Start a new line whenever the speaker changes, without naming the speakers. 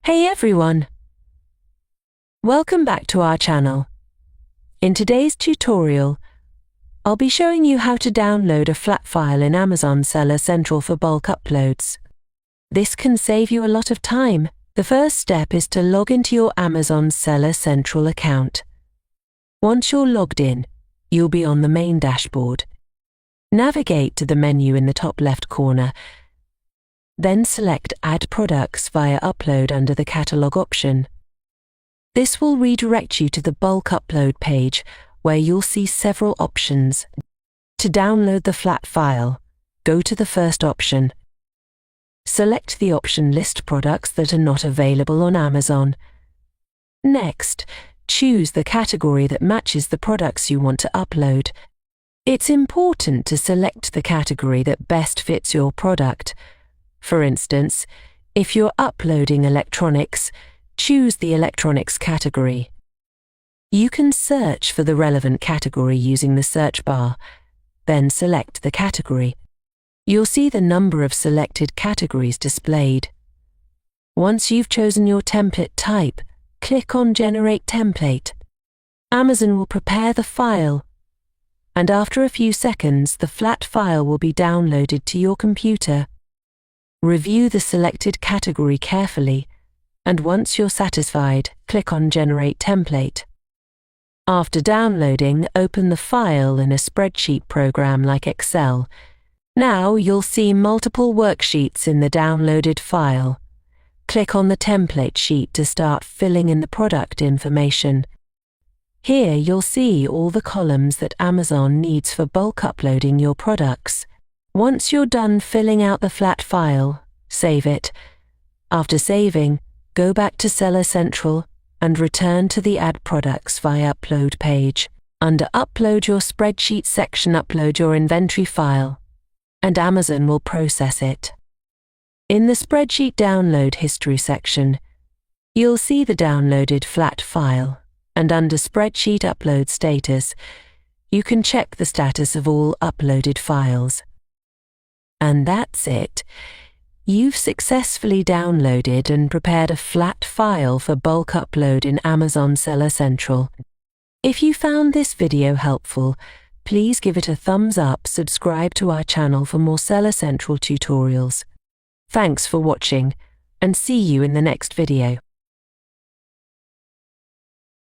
Hey everyone! Welcome back to our channel. In today's tutorial, I'll be showing you how to download a flat file in Amazon Seller Central for bulk uploads. This can save you a lot of time. The first step is to log into your Amazon Seller Central account. Once you're logged in, you'll be on the main dashboard. Navigate to the menu in the top left corner. Then select Add Products via Upload under the Catalog option. This will redirect you to the bulk upload page where you'll see several options. To download the flat file, go to the first option. Select the option List products that are not available on Amazon. Next, choose the category that matches the products you want to upload. It's important to select the category that best fits your product. For instance, if you're uploading electronics, choose the electronics category. You can search for the relevant category using the search bar, then select the category. You'll see the number of selected categories displayed. Once you've chosen your template type, click on Generate Template. Amazon will prepare the file, and after a few seconds, the flat file will be downloaded to your computer. Review the selected category carefully, and once you're satisfied, click on Generate Template. After downloading, open the file in a spreadsheet program like Excel. Now you'll see multiple worksheets in the downloaded file. Click on the template sheet to start filling in the product information. Here you'll see all the columns that Amazon needs for bulk uploading your products. Once you're done filling out the flat file, save it. After saving, go back to Seller Central and return to the Add Products via Upload page. Under Upload Your Spreadsheet section, upload your inventory file, and Amazon will process it. In the Spreadsheet Download History section, you'll see the downloaded flat file, and under Spreadsheet Upload Status, you can check the status of all uploaded files. And that's it. You've successfully downloaded and prepared a flat file for bulk upload in Amazon Seller Central. If you found this video helpful, please give it a thumbs up, subscribe to our channel for more Seller Central tutorials. Thanks for watching, and see you in the next video.